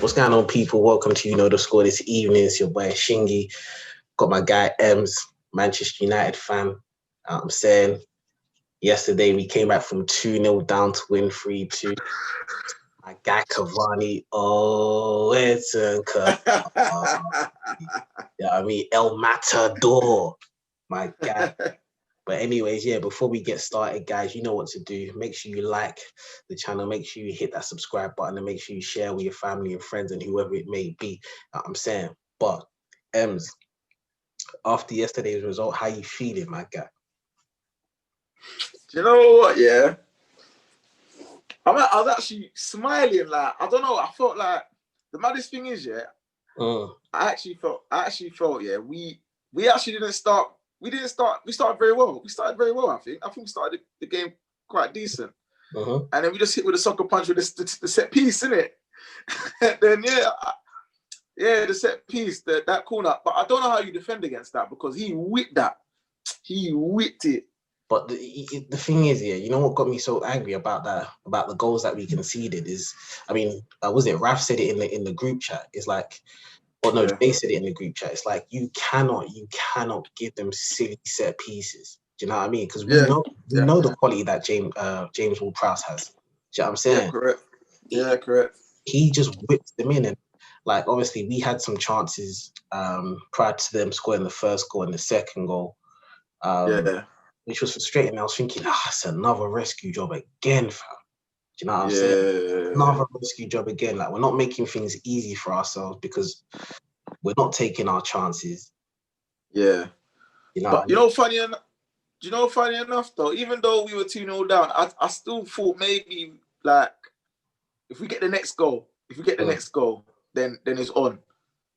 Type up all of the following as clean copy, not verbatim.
What's going on, people? Welcome to You Know the Score this evening. It's your boy Shingy. Got my guy Ems, Manchester United fan. I'm saying yesterday we came back from 2-0 down to win 3-2. My guy Cavani, Edison, I mean El Matador, my guy. But anyways, yeah, before we get started, guys, you know what to do. Make sure you like the channel. Make sure you hit that subscribe button and make sure you share with your family and friends and whoever it may be. I'm saying, but Ems, after yesterday's result, how you feeling, my guy? Do you know what, yeah? I was actually smiling, like, I don't know, I felt like, the maddest thing is, yeah, I actually felt, yeah, we actually didn't start, we started very well. We started very well, I think. I think we started the game quite decent. And then we just hit with a soccer punch with the set piece, innit? Then, yeah, the set piece, that corner. But I don't know how you defend against that because he whipped that. He whipped it. But the thing is, yeah, you know what got me so angry about that, about the goals that we conceded is, I mean, was it Raf said it in the group chat? It's like, or no, they said it in the group chat. It's like you cannot give them silly set pieces. Do you know what I mean? Because we know the quality that James Ward-Prowse has. Do you know what I'm saying? Yeah, correct. Yeah, correct. He just whipped them in, and like obviously we had some chances prior to them scoring the first goal and the second goal. Which was frustrating. I was thinking, it's another rescue job again, fam. Do you know what I'm saying? Another rescue job again. Like, we're not making things easy for ourselves because we're not taking our chances. Yeah. You know, but funny enough, though, even though we were 2-0 down, I still thought maybe, like, if we get the next goal, then it's on.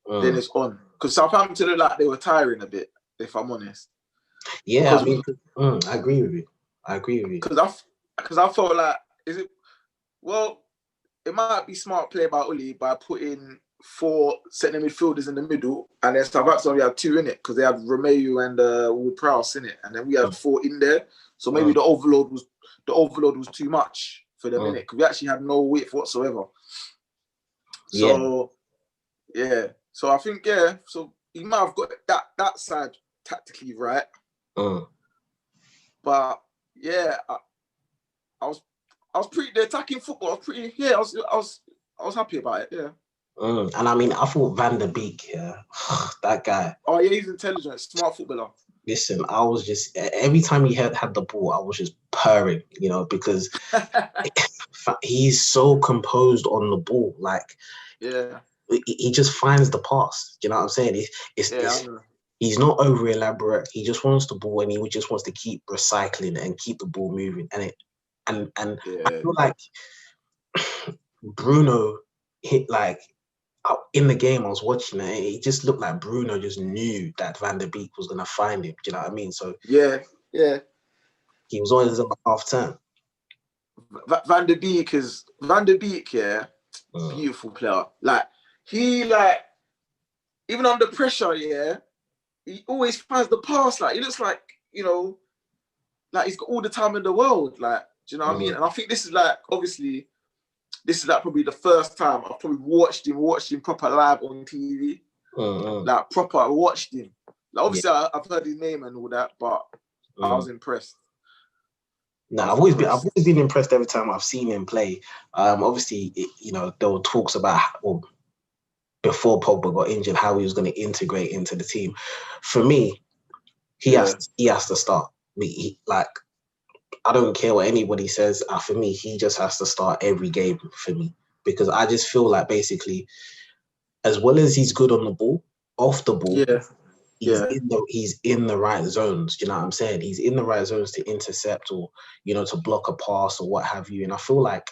Then it's on. Because Southampton looked like they were tiring a bit, if I'm honest. Yeah, I mean, I agree with you. Because I felt like, it might be smart play by Uli by putting 4 centre midfielders in the middle, and then Southampton only had 2 in it because they had Romeu and Ward-Prowse in it, and then we had 4 in there. So maybe the overload was too much for them in it because we actually had no width whatsoever. So so I think so he might have got that side tactically right. But yeah, I was pretty, the attacking football. I was happy about it. Yeah. And I mean, I thought Van der Beek, that guy. Oh yeah, he's intelligent, smart footballer. Listen, I was just every time he had the ball, I was just purring, you know, because he's so composed on the ball. Like, he just finds the pass. Do you know what I'm saying? He's not over elaborate. He just wants the ball, and he just wants to keep recycling and keep the ball moving. And I feel like Bruno hit, like, in the game I was watching it, it just looked like Bruno just knew that Van der Beek was gonna find him. Do you know what I mean? So yeah, he was always about half turn. Van der Beek, beautiful player. Like, he, like, even under pressure, he always finds the pass. Like, he looks like, you know, like he's got all the time in the world. Like, do you know what I mean? And I think this is like, obviously, this is like probably the first time I've probably watched him proper live on TV. Like, proper, I watched him. Like, obviously, I've heard his name and all that, but I was impressed. No, I've always been impressed every time I've seen him play. Obviously, you know, there were talks about, before Pogba got injured, how he was going to integrate into the team. For me, he has to start. I don't care what anybody says. For me, he just has to start every game for me, because I just feel like, basically, as well as he's good on the ball, off the ball, he's in the right zones. You know what I'm saying? He's in the right zones to intercept, or, you know, to block a pass or what have you. And I feel like,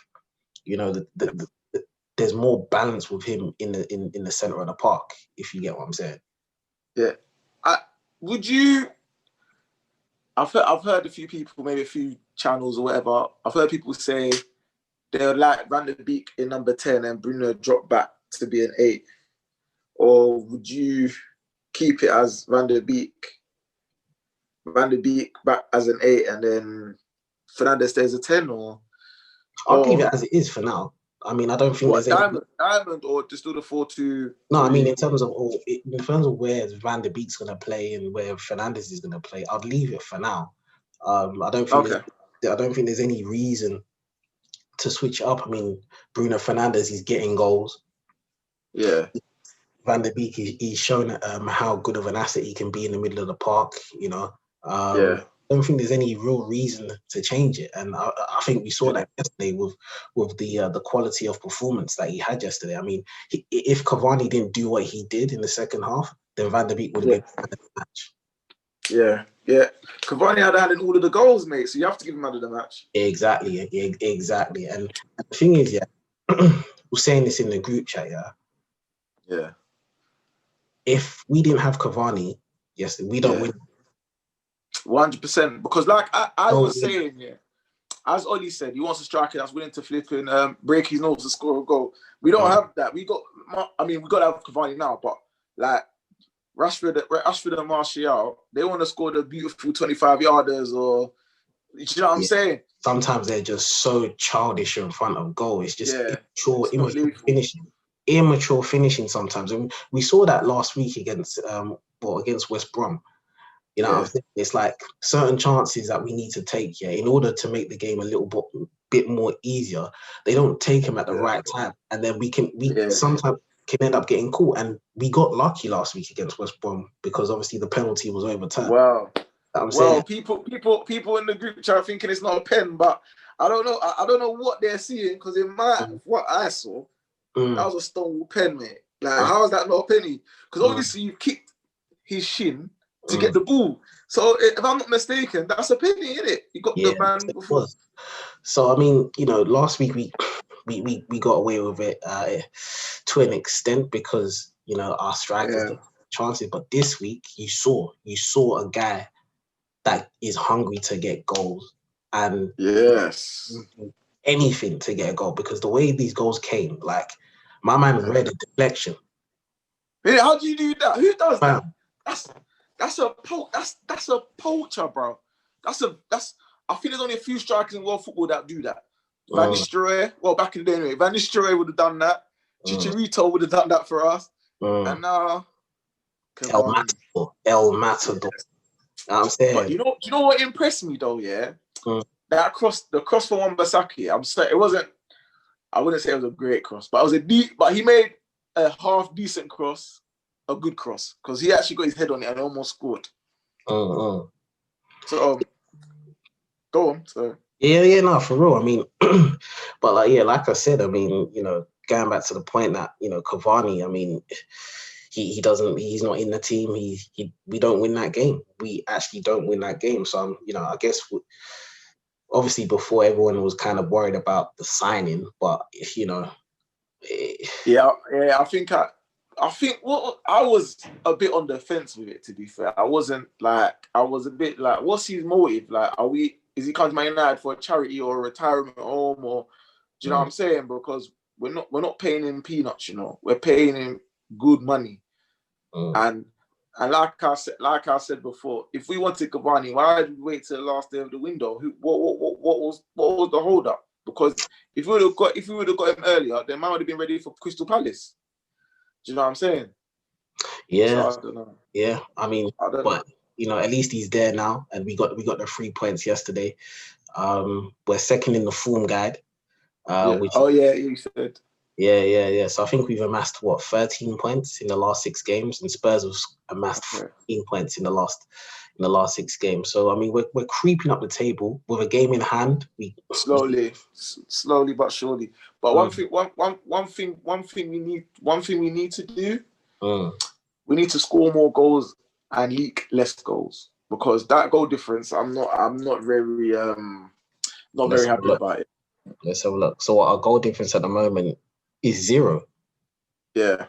you know, there's more balance with him in the center of the park, if you get what I'm saying. Yeah. I've heard a few people, maybe a few channels or whatever, I've heard people say they would like Van der Beek in number 10 and Bruno drop back to be an 8. Or would you keep it as Van der Beek back as an 8 and then Fernandes stays a 10? Or I'll leave it as it is for now. I mean, I don't think What, there's any diamond, or just do the 4-2-3? No, I mean in terms of where Van der Beek's gonna play and where Fernandes is gonna play, I'd leave it for now. I don't think there's any reason to switch up. I mean, Bruno Fernandes is getting goals. Yeah. Van der Beek, he's shown how good of an asset he can be in the middle of the park. You know, Yeah. I don't think there's any real reason to change it, and I think we saw that yesterday with the quality of performance that he had yesterday. I mean, if Cavani didn't do what he did in the second half, then Van der Beek would have been man of the match. Yeah, yeah. Cavani had in all of the goals, mate. So you have to give him man of the match. Exactly. And the thing is, yeah, we're saying this in the group chat, yeah. Yeah. If we didn't have Cavani, yes, we don't win. 100%. Because like I was saying, yeah, as Ollie said, he wants a striker that's willing to flip and break his nose to score a goal. We don't have that. We got to have Cavani now, but like Rashford and Martial, they want to score the beautiful 25-yarders, or you know what I'm saying? Sometimes they're just so childish in front of goal. It's just immature finishing sometimes. And we saw that last week against West Brom. You know, it's like certain chances that we need to take in order to make the game a little bit more easier. They don't take them at the right time, and then we sometimes can end up getting caught. And we got lucky last week against West Brom because obviously the penalty was overturned. Wow. Saying. People in the group chat thinking it's not a pen, but I don't know. I don't know what they're seeing, because in what I saw, that was a stone pen, mate. Like, how is that not a penny? Because obviously you kicked his shin to get the ball. So if I'm not mistaken, that's a penny, isn't it? You got the man before. So I mean, you know, last week we got away with it to an extent because, you know, our strikers got chances. But this week you saw a guy that is hungry to get goals and anything to get a goal, because the way these goals came, like my man read a deflection. Hey, how do you do that? Who does that? That's a poacher, bro. I think there's only a few strikers in world football that do that. Van Nistelrooy, well, back in the day anyway, Van Nistelrooy would have done that. Chicharito would have done that for us. And now El Matador. I'm saying. But you know what impressed me though, yeah? That the cross for Wan-Bissaka, it wasn't, I wouldn't say it was a great cross, but it was but he made a half decent cross, a good cross, because he actually got his head on it and almost scored. So go on. So no, for real. I mean, but like I said, I mean, you know, going back to the point that, you know, Cavani, I mean, he's not in the team. We don't win that game. We actually don't win that game. So you know, I guess obviously before everyone was kind of worried about the signing, but you know, I think what I was a bit on the fence with it, to be fair. I was a bit like, what's his motive? Like, is he coming to Man United for a charity or a retirement home, or do you know what I'm saying? Because we're not paying him peanuts, you know. We're paying him good money. And like I said before, if we wanted Cavani, why did we wait till the last day of the window? What was the hold up? Because if we would have got him earlier, then man would have been ready for Crystal Palace. Do you know what I'm saying? Yeah. So I don't know. Yeah. I mean, but you know, at least he's there now, and we got the 3 points yesterday. We're second in the form guide. You said. Yeah. So I think we've amassed 13 points in the last 6 games, and Spurs have amassed 14 points in the last 6 games. So I mean, we're creeping up the table with a game in hand. We slowly but surely. But one thing we need to do. We need to score more goals and leak less goals, because that goal difference, I'm not very happy about it. Let's have a look. So our goal difference at the moment is 0. Yeah,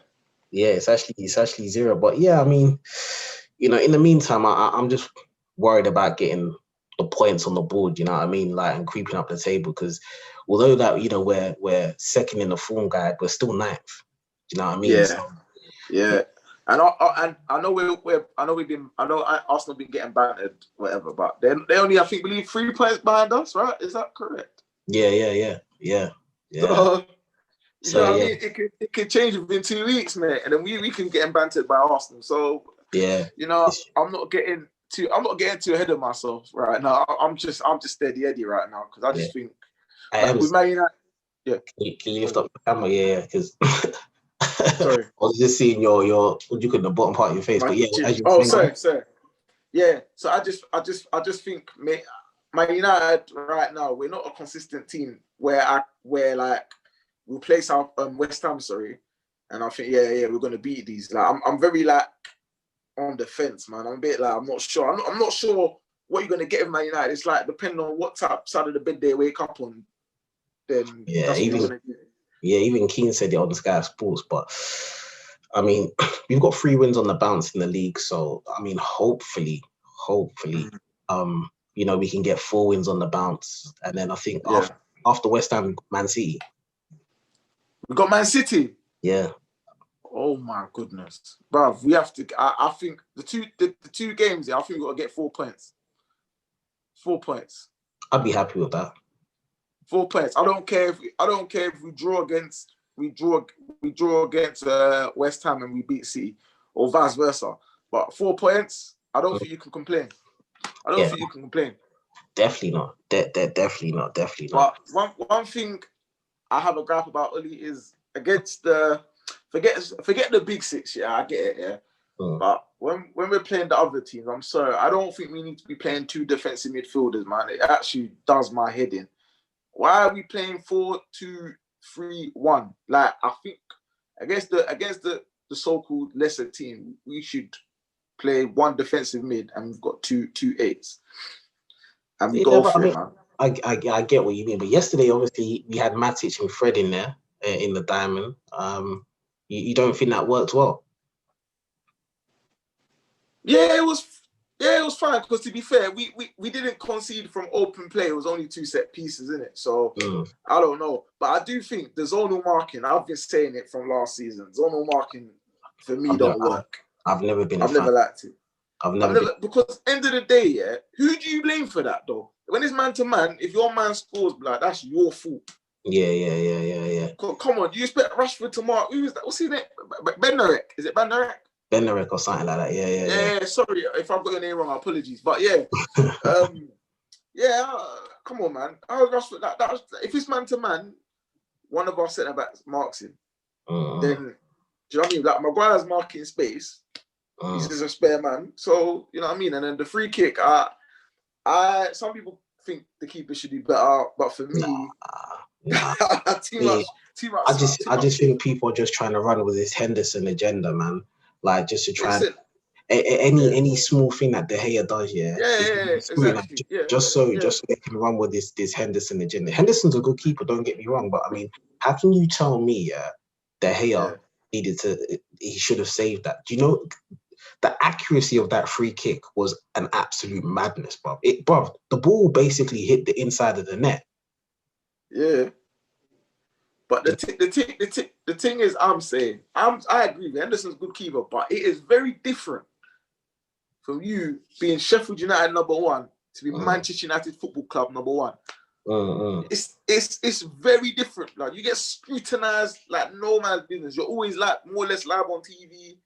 it's actually 0. But yeah, I mean, you know, in the meantime, I'm just worried about getting the points on the board. You know what I mean, like, and creeping up the table, because although that, you know, we're second in the form guide, we're still 9th. Do you know what I mean? Yeah. And I know Arsenal been getting battered, whatever, but they only, I think, believe 3 points behind us, right? Is that correct? Yeah. You know what I mean? It could change within 2 weeks, mate, and then we can get bantered by Arsenal. So you know, I'm not getting too ahead of myself right now. I'm just steady Eddie right now because I just think with Man United. Yeah. Can you lift up the camera? Yeah, because sorry, I was just seeing your what you could the bottom part of your face, but yeah. As you sorry. Yeah, so I just think, mate, Man United right now, we're not a consistent team where like we'll play West Ham, and I think we're gonna beat these. Like I'm very like on the fence, man. I'm a bit like I'm not sure. I'm not sure what you're gonna get with Man United. It's like depending on what side of the bed they wake up on. Then even Keane said it on Sky Sports, but I mean, we've got 3 wins on the bounce in the league, so I mean, hopefully, you know, we can get 4 wins on the bounce, and then I think after West Ham, Man City. We got Man City. Yeah. Oh my goodness, bruv, we have to. I think the two games. I think we got to get 4 points. 4 points. I'd be happy with that. 4 points. I don't care if we draw against West Ham and we beat City, or vice versa. But 4 points, I don't think you can complain. Think you can complain. Definitely not. Definitely not. But one thing I have a gripe about Oli is against the forget the big 6. Yeah, I get it. Yeah. But when we're playing the other teams, I'm sorry, I don't think we need to be playing 2 defensive midfielders, man. It actually does my head in. Why are we playing 4-2-3-1? Like, I think against the so-called lesser team, we should play 1 defensive mid and we've got two 8s. And we go for it, man. I get what you mean, but yesterday obviously we had Matic and Fred in there in the diamond. You don't think that worked well? Yeah, it was fine because to be fair, we didn't concede from open play. It was only 2 set pieces, in it. So I don't know, but I do think the zonal marking. I've been saying it from last season. Zonal marking for me don't work. I've never been. I've never liked it. I've never because end of the day, who do you blame for that though? When it's man to man, if your man scores, blood, that's your fault. Yeah. Come on, you expect Rashford to mark? Who is that? What's his name? Bednarek. Is it Bednarek? Bednarek or something like that. Yeah. Sorry if I've got your name wrong. Apologies, but come on, man. Rashford, that was, if it's man to man, one of our centre backs marks him. Then do you know what I mean? Like Maguire's marking space. He's just a spare man. So you know what I mean. And then the free kick, some people think the keeper should be better, but for me, too much. I just think people are just trying to run with this Henderson agenda, man. Like just to try any small thing that De Gea does, exactly. Just so they can run with this Henderson agenda. Henderson's a good keeper, don't get me wrong, but I mean, how can you tell me De Gea he should have saved that? Do you know the accuracy of that free kick was an absolute madness, bruv. The ball basically hit the inside of the net. Yeah. But the thing is, I agree with Henderson's good keeper, but it is very different from you being Sheffield United #1 to be Manchester United Football Club #1. It's very different. Like you get scrutinized like no man's business. You're always like more or less live on TV.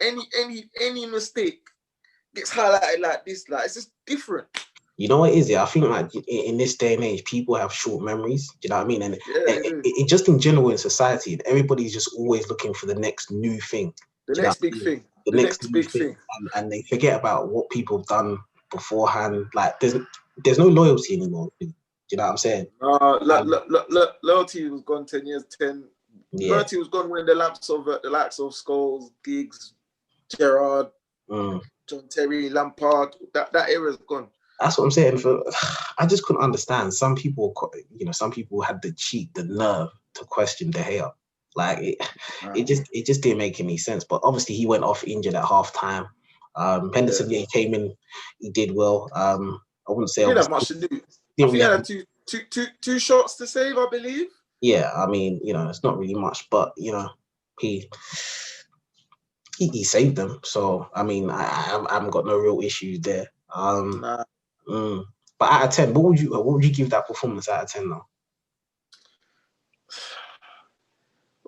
Any mistake gets highlighted like this. Like it's just different. You know what it is? I think like in this day and age, people have short memories. Do you know what I mean? And it just in general in society, everybody's just always looking for the next new thing. The next big thing. The next big thing. And they forget about what people have done beforehand. Like there's no loyalty anymore. Do you know what I'm saying? Loyalty was gone 10 years. Loyalty was gone when the likes of Scholes, Giggs, Gerrard, John Terry, Lampard. That era is gone. That's what I'm saying. I just couldn't understand. Some people had the cheek, the nerve to question De Gea. Like it just didn't make any sense. But obviously he went off injured at halftime. Henderson came in, he did well. I wouldn't say he didn't have much to do. I think he had two shots to save, I believe. Yeah, I mean, it's not really much, but he saved them. So I mean, I haven't got no real issues there. But out of 10, what would you give that performance out of 10 now?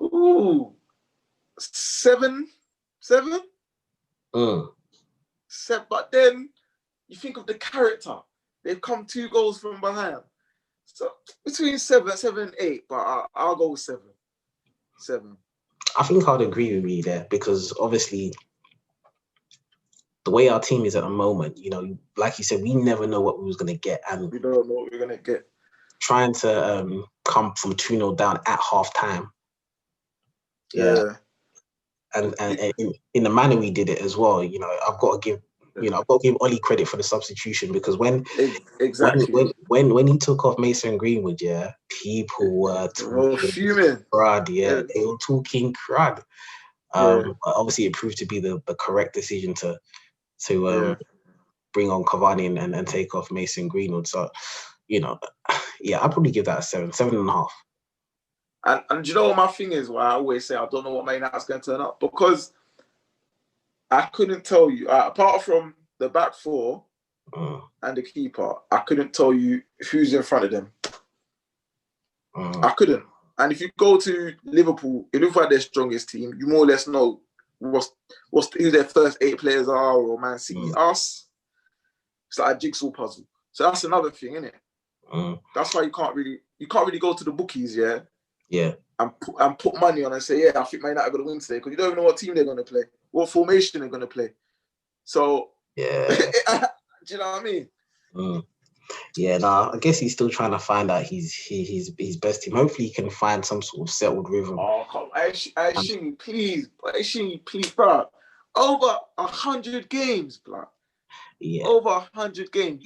Ooh, 7. Mm. But then you think of the character. They've come 2 goals from behind. So between 7 and 8, but I'll go with 7. I think I'd agree with you there, because obviously the way our team is at the moment, you know, like you said, we never know what we was going to get. And we don't know what we're going to get. Trying to come from 2-0 down at half time. Yeah. And in the manner we did it as well, you know, I've got to give Ollie credit for the substitution, because when he took off Mason Greenwood, people were talking crud, they were talking crud. Obviously it proved to be the correct decision to bring on Cavani and take off Mason Greenwood. So, you know, I'd probably give that a 7.5. And you know what my thing is, why I always say I don't know what Man United's going to turn up, because I couldn't tell you, apart from the back 4 and the keeper, I couldn't tell you who's in front of them. I couldn't. And if you go to Liverpool, it looks like their strongest team. You more or less know who their first 8 players are, or Man City. Us, it's like a jigsaw puzzle. So that's another thing, isn't it? That's why you can't really go to the bookies, and put money on and say, I think Man United are going to win today, because you don't even know what team they're going to play, what formation they're going to play. So, do you know what I mean? I guess he's still trying to find out his best team. Hopefully he can find some sort of settled rhythm. Oh, come on. Shingy, please, bro. Over 100 games, bro. Yeah. Over 100 games.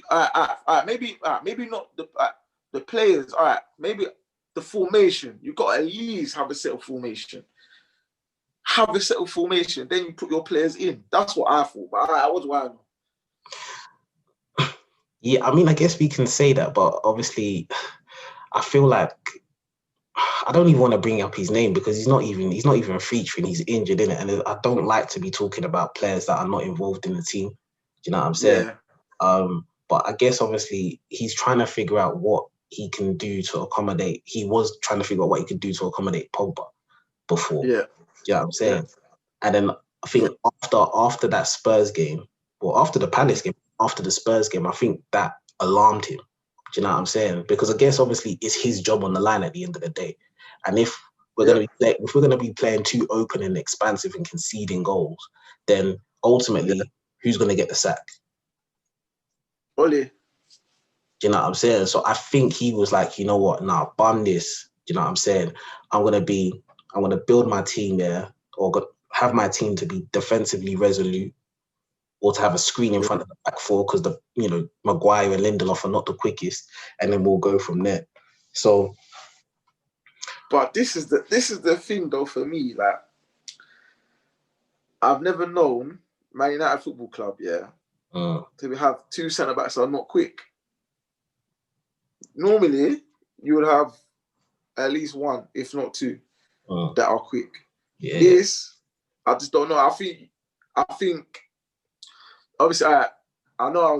Maybe not the players. All right, maybe the formation. You've got to at least have a settled formation. Then you put your players in. That's what I thought. But what do I know? Yeah, I mean, I guess we can say that, but obviously, I feel like I don't even want to bring up his name, because he's not even featuring. He's injured, innit? And I don't like to be talking about players that are not involved in the team. Do you know what I'm saying? Yeah. But I guess obviously he's trying to figure out what he can do to accommodate. He was trying to figure out what he could do to accommodate Pogba before. Yeah. Do you know what I'm saying? Yeah. And then I think after that Spurs game, or after the Palace game, after the Spurs game, I think that alarmed him. Do you know what I'm saying? Because I guess obviously it's his job on the line at the end of the day. And if we're going to be playing too open and expansive and conceding goals, then ultimately who's going to get the sack? Ollie. Do you know what I'm saying? So I think he was like, you know what? Nah, bum this. Do you know what I'm saying? I'm going to build my team there, or have my team to be defensively resolute, or to have a screen in front of the back 4, because Maguire and Lindelof are not the quickest, and then we'll go from there. So, but this is the thing though for me. Like, I've never known Man United Football Club, to have 2 centre backs that are not quick. Normally, you would have at least 1, if not 2, that are quick. Yeah. This, I just don't know. I think. Obviously, I know I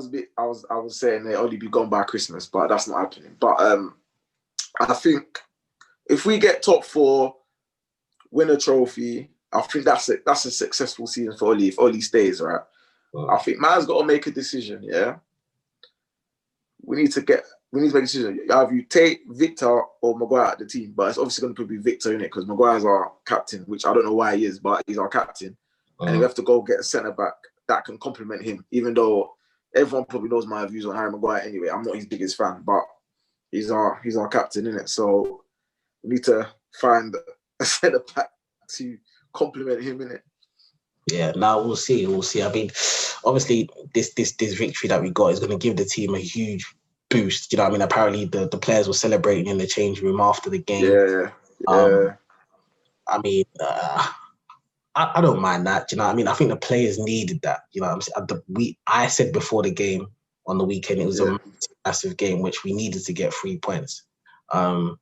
was saying they'll only be gone by Christmas, but that's not happening. But I think if we get top 4, win a trophy, I think that's a successful season for Ollie if Ollie stays, right? I think man's got to make a decision. Yeah, we need to make a decision. Either you take Victor or Maguire at the team, but it's obviously going to be Victor in it, because Maguire's our captain, which I don't know why he is, but he's our captain, and we have to go get a centre back that can complement him, even though everyone probably knows my views on Harry Maguire anyway. I'm not his biggest fan, but he's our captain, innit? So we need to find a centre back to complement him, innit? Yeah, now we'll see. I mean, obviously this victory that we got is going to give the team a huge boost. You know what I mean? Apparently the players were celebrating in the change room after the game. Yeah. I mean, I don't mind that. You know what I mean? I think the players needed that. You know what I'm saying? I said before the game on the weekend, it was a massive game, which we needed to get 3 points to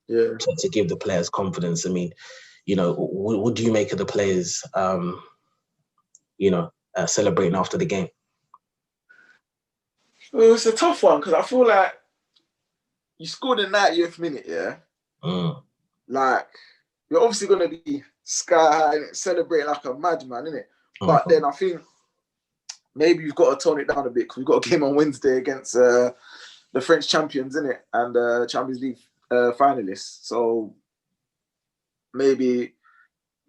give the players confidence. I mean, what do you make of the players, celebrating after the game? Well, it's a tough one, because I feel like you scored in 90th minute, Like, we're obviously gonna be sky high and celebrating like a madman, innit? But then I think maybe you've got to tone it down a bit because we've got a game on Wednesday against the French champions, innit? And Champions League finalists. So maybe,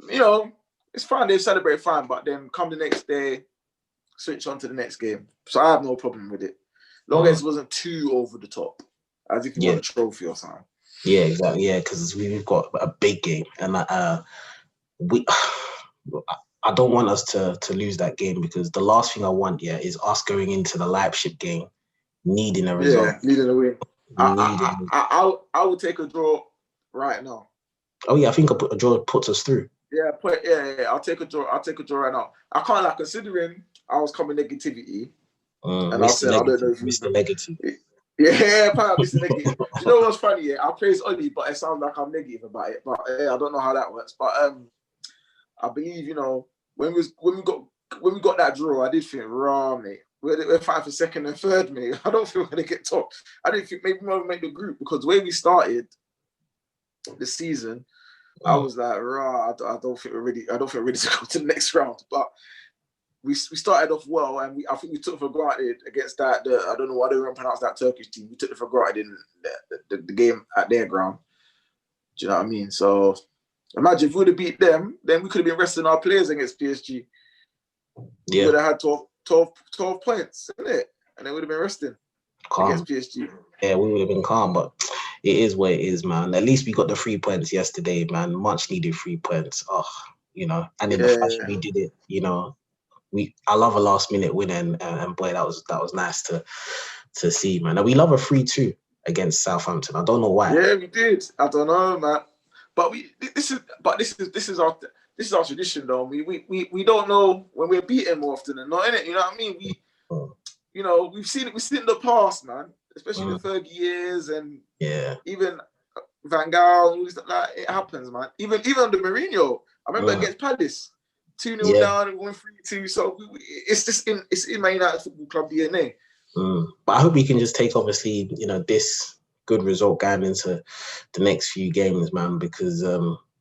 you know, it's fine, they celebrate fine, but then come the next day, switch on to the next game. So I have no problem with it. Long as it wasn't too over the top, as if you won a trophy or something. Yeah, exactly. Yeah, because we've got a big game, and I don't want us to lose that game, because the last thing I want, is us going into the Leipzig game needing a result. Yeah, needing a win. I would take a draw right now. Oh yeah, I think a draw puts us through. Yeah, I'll take a draw. I'll take a draw right now. I can't, like, considering I was coming negativity, and I said, I don't know if Mr. Negative. Yeah, apparently Mr. Negative. Do you know what's funny? Yeah, I praise Oli, but it sounds like I'm negative about it. But I don't know how that works. But I believe, you know, when we got that draw, I did think, raw, mate. We're fighting for second and third, mate. I don't think we're gonna get top. I didn't think maybe we'll make the group, because the way we started the season, I was like, raw. I don't think we're ready. I don't think we're ready to go to the next round. But we started off well, and I think we took it for granted against that. I don't know why they don't pronounce that Turkish team. We took it for granted in the game at their ground. Do you know what I mean? So imagine if we would have beat them, then we could have been resting our players against PSG. Yeah, we would have had 12 points, isn't it? And then we would have been resting against PSG. Yeah, we would have been calm, but it is what it is, man. At least we got the 3 points yesterday, man. Much needed 3 points. Oh, you know, and in the fashion we did it, you know. I love a last minute win, and boy, that was nice to see, man. And we love a 3-2 against Southampton. I don't know why. Yeah, we did. I don't know, man. But this is our tradition, though. We don't know when we're beaten more often than not, innit? You know what I mean? You know, we've seen it in the past, man. Especially the Fergie years, and even Van Gaal. Like, it happens, man. Even under Mourinho, I remember against Palace. 2-0 down and 1-3-2. So it's just in Man United Football Club DNA. But I hope we can just take, obviously, you know, this good result going into the next few games, man, because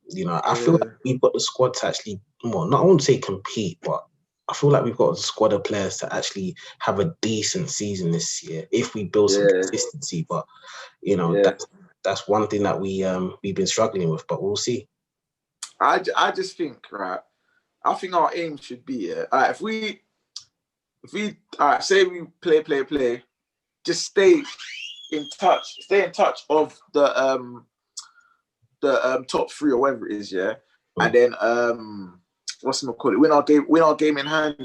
you know, I feel like we've got the squad to actually, well, not I won't say compete, but I feel like we've got a squad of players to actually have a decent season this year if we build some consistency. But you know, that's one thing that we've been struggling with, but we'll see. I just think, right, I think our aim should be, if we say we play, just stay in touch of the top 3 or whatever it is, and then what's it called? Win our game in hand,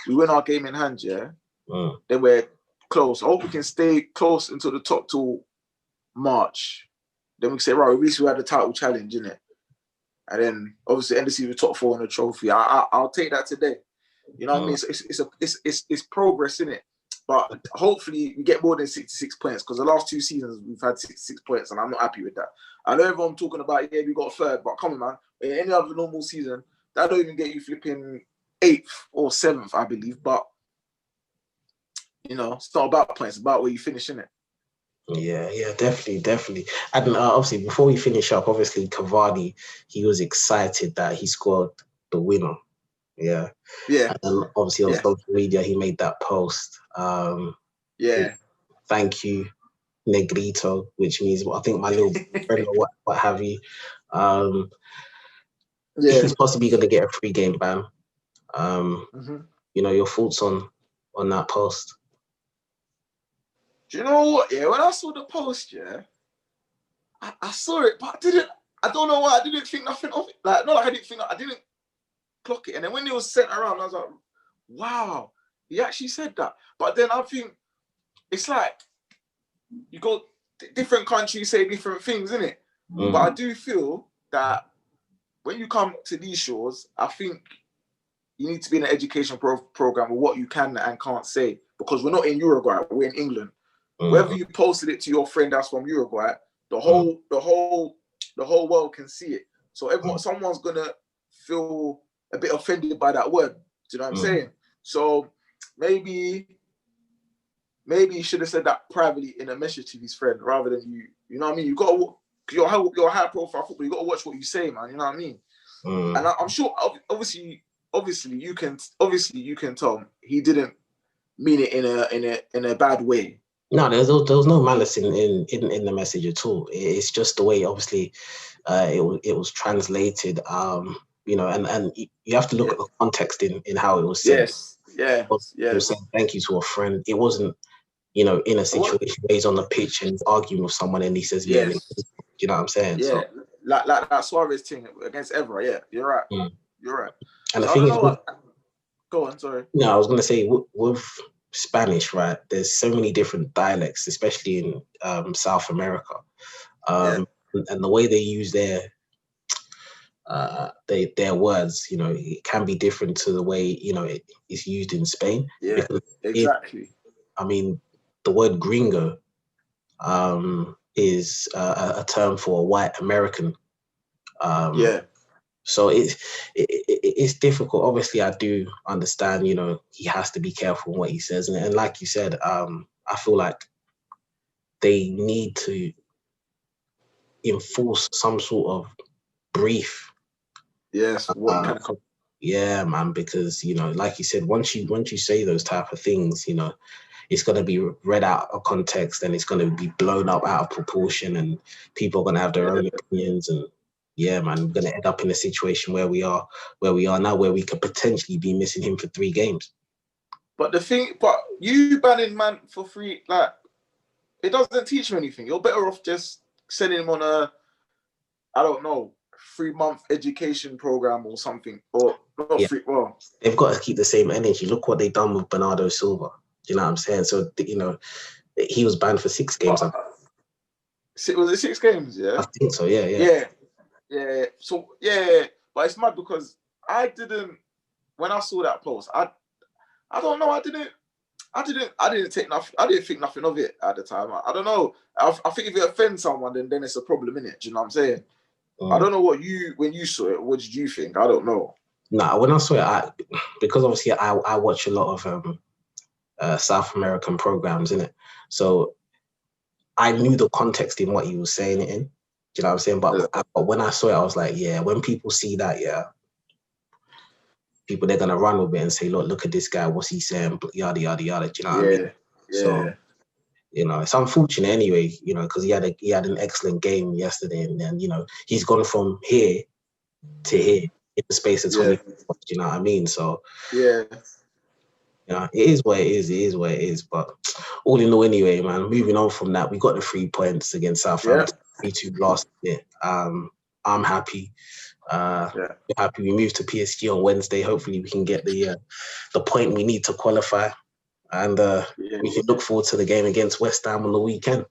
We win our game in hand, Then we're close. I hope we can stay close until the top till March. Then we can say, right, at least we had a title challenge, innit? And then obviously end the season with top 4 on the trophy. I'll take that today. You know what I mean? It's progress, innit? But hopefully we get more than 66 points, because the last 2 seasons we've had 66 points, and I'm not happy with that. I know everyone talking about, we got 3rd, but come on, man. In any other normal season, that don't even get you flipping 8th or 7th, I believe. But you know, it's not about points; it's about where you finish, innit? Yeah, definitely. And obviously, before we finish up, obviously Cavani, he was excited that he scored the winner. Yeah. And obviously on social media, he made that post. Thank you, Negrito, which means, I think, my little friend or what have you. He's possibly going to get a 3-game ban. You know, your thoughts on that post? Do you know what? Yeah, when I saw the post, I saw it, but I don't know why I didn't think nothing of it. Like, not like I didn't clock it. And then when it was sent around, I was like, wow, he actually said that. But then I think it's like, you go, different countries say different things, innit? But I do feel that when you come to these shores, I think you need to be in an education program of what you can and can't say, because we're not in Uruguay, we're in England. Whether you posted it to your friend that's from Uruguay, the whole world can see it. So someone's gonna feel a bit offended by that word. Do you know what I'm saying? So maybe he should have said that privately in a message to his friend, rather than you know what I mean? You got to you're high profile football. You got to watch what you say, man. You know what I mean? And I'm sure, obviously you can tell he didn't mean it in a bad way. No, there was no malice in the message at all. It's just the way, obviously, it was translated. You know, and you have to look at the context in how it was said. Yes. He was saying thank you to a friend. It wasn't, you know, in a situation where he's on the pitch and he's arguing with someone and he says, yeah, you know what I'm saying? Yeah, so, like that Suarez thing against Evra. Yeah, you're right. You're right. And so the thing is, go on, sorry. No, I was going to say with Spanish, right? There's so many different dialects, especially in South America, and the way they use their words, you know, it can be different to the way, you know, it's used in Spain. Yeah, exactly. I mean, the word gringo is a term for a white American. So it's difficult. Obviously, I do understand, you know, he has to be careful in what he says. And like you said, I feel like they need to enforce some sort of brief. Yes. Yeah, man, because, you know, like you said, once you say those type of things, you know, it's going to be read out of context and it's going to be blown up out of proportion and people are going to have their own opinions. And yeah, man, we're going to end up in a situation where we are now, where we could potentially be missing him for 3 games. But you banning man for 3, like, it doesn't teach him anything. You're better off just sending him on a, I don't know, 3-month education program or something. Or not they've got to keep the same energy. Look what they've done with Bernardo Silva. You know what I'm saying? So, you know, he was banned for 6 games. Was it 6 games? Yeah, I think so. Yeah. So but it's mad because when I saw that post, I don't know. I didn't think nothing of it at the time. I don't know. I think if it offends someone, then it's a problem, innit? Do you know what I'm saying? I don't know when you saw it, what did you think? I don't know. Nah, when I saw it, because obviously I watch a lot of South American programs, innit? So I knew the context in what he was saying it in. Do you know what I'm saying? But when I saw it, I was like, yeah, when people see that, people, they're gonna run with it and say, look at this guy, what's he saying? Yada yada yada. Do you know what I mean? Yeah. So, you know, it's unfortunate anyway, you know, because he had an excellent game yesterday, and then, you know, he's gone from here to here in the space of 20 minutes. Do you know what I mean? So you know, it is what it is. It is what it is. But all in all, anyway, man, moving on from that, we got the 3 points against Southampton, 3-2 last year. I'm happy. Happy we moved to PSG on Wednesday. Hopefully we can get the point we need to qualify. And we can look forward to the game against West Ham on the weekend.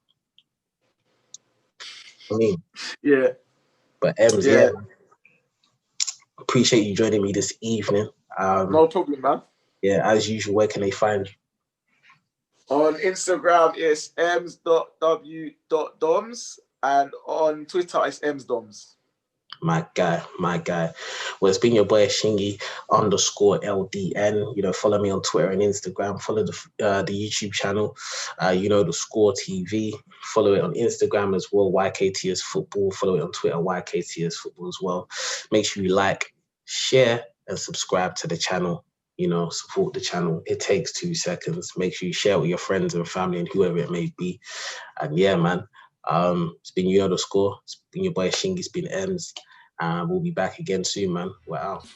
I mean, But Ems, appreciate you joining me this evening. No problem, man. Yeah, as usual, where can they find you? On Instagram, it's ems.w.doms, and on Twitter, it's emsdoms. My guy. Well, it's been your boy Shingy_LDN. You know, follow me on Twitter and Instagram. Follow the YouTube channel. You know, the Score TV. Follow it on Instagram as well. YKTS Football. Follow it on Twitter. YKTS Football as well. Make sure you like, share, and subscribe to the channel. You know, support the channel. It takes 2 seconds. Make sure you share with your friends and family and whoever it may be. And yeah, man. It's been you know the Score. It's been your boy Shingy. It's been Ems. We'll be back again soon, man. We're out.